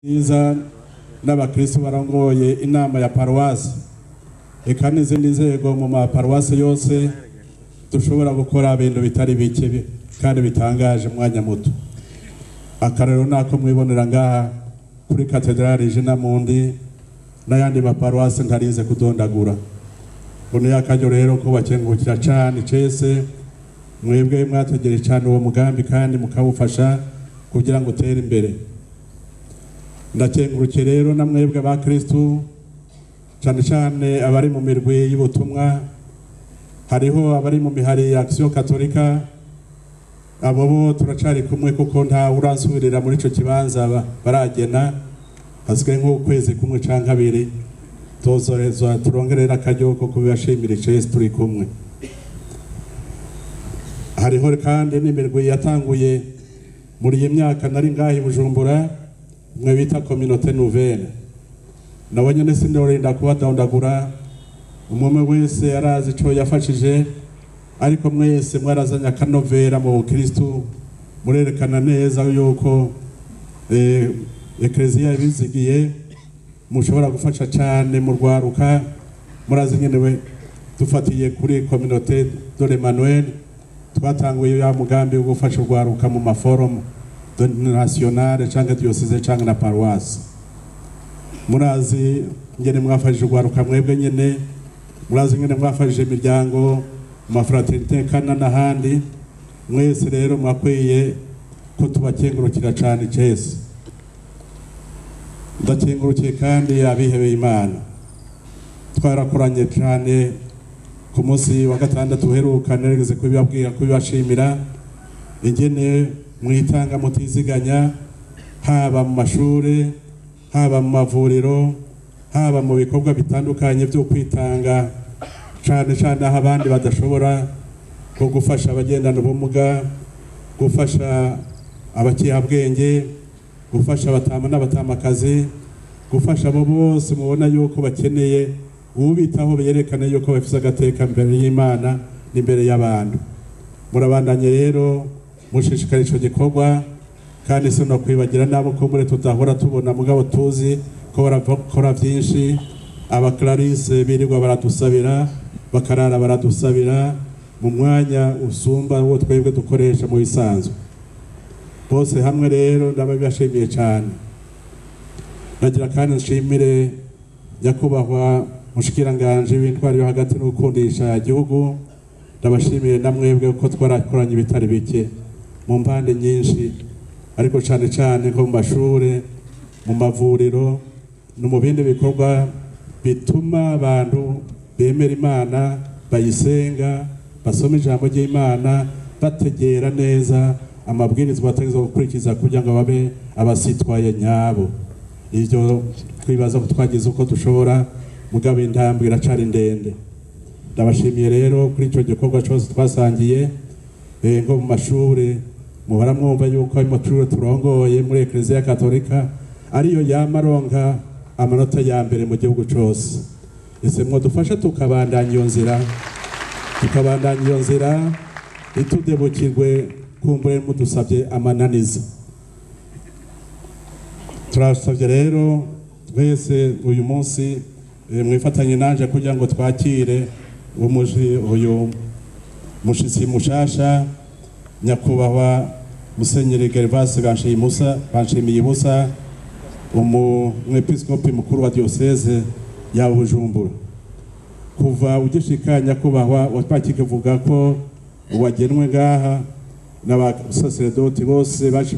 Iza n'abakristo barongoye inama ya paruwasi eka n'izindi nzego mu maparuwasi yose dushobora gukora ibintu bitari bike kandi bitangaje mwanya muto. Akarero nako mwibonera ngaha kuri katedrali Jina Mundi n'ayandi maparuwasi ntarize kudondagura. Bone yakaryo rero ko bakengukira cyane cese mwebwe mwategere cyane uwo mugambi kandi mukawufasha kugira ngo utere imbere. Ndakengurukiye rero namwebwe ba Kristo cyane cyane abari mu mirwi y'ubutumwa, hariho abari mu mihari ya Action Katolika, abo bo turacari kumwe kuko nta uransubirira muri ico kibanza baragena hasigaye nk'ukwezi kumwe canke kabiri tuzorezwa turongerera akaryo ko kubashimira cese turi kumwe. Hariho kandi n'imirwi yatanguye muri iyi myaka nari ngahi Bujumbura mwe bita communauté nouvelle. Nawe nyene sindorinda kubadondagura, umwe wese yarazi ico yafashije, ariko mwese mwarazanya akanovera mu Kristo murerekana neza yuko Ecclesia ibizigiye mushobora gufasha cyane mu rwaruka. Murazi nyenewe dufatiye kuri communauté de l'Emmanuel twatanguye ya mugambi wo gufasha urwaruka mu maforum nationale cyangwa diocese cyangwa na paruwasi. Murazi ngene mwafashije urwaruka mwebwe nyene, murazi ngene mwafashije imiryango mafraternité kana n'ahandi. Mwese rero mwakwiye ko tubakengurukira cyane cese. Ndakengurukiye kandi abihebeye Imana twarakoranye cyane ku munsi wa gatandatu uheruka nerigeze kubibabwira kubibashimira ingene mwitanga mutiziganya, haba mu mashuri, haba mu mavuriro, haba mu bikorwa bitandukanye byo kwitanga cyane cyane aho abandi badashobora, ko gufasha abagendana ubumuga, gufasha abakihabwenge, gufasha abatama n'abatamakazi, gufasha abo bose mubona yuko bakeneye ubitaho berekane yuko bafise agateka mbere y'Imana n'imbere y'abantu. Murabandanye rero mushishikara ico gikorwa kandi sino kwibagira nabo ko muri tutahora tubona mugabo tuzi ko barakora byinshi. Aba Clarisse birirwa baradusabira, bakarara baradusabira mu mwanya usumba wo twebwe dukoresha mu bisanzwe. Bose hamwe rero ndabashimiye cyane. Nagira kandi nshimire nyakubahwa mushikiranganje w'intwari yo hagati n'ukundisha igihugu. Ndabashimiye namwebwe ko twarakoranye bitari bike mu mpande nyinshi, ariko cyane cyane nko mu mashure, mu mavuriro no mu bindi bikorwa bituma abantu bemera Imana, bayisenga, basoma ijambo ry'Imana, bategera neza amabwirizwa bategezwa gukurikiza kugira ngo babe abasitwaye nyabo. Ivyo twibaza ko twagize uko dushobora, mugabo intambwe iracari ndende. Ndabashimiye rero kuri ico gikorwa cyose twasangiye. Nko mu mashure muhora mwumva yuko amashure turongoye muri Ecclesia Katolika ariyo yamaronka amanota ya mbere mu gihugu cyose. Ese mwo dufasha tukabandanya iyo nzira itudebukirwe kumbure mudusabye amananiza. Turasabye rero twese uyu munsi mwifatanye nanje kugira ngo twakire uyu mushitsi mushasha nyakubahwa Musenyeri Gervase Banshimiye Musa, umwepiskopi mukuru wa diocese ya Bujumbura. Kuva ugishika nyakubahwa watwakivuga ko wagenwe ngaha n'abasaseredoti bose baci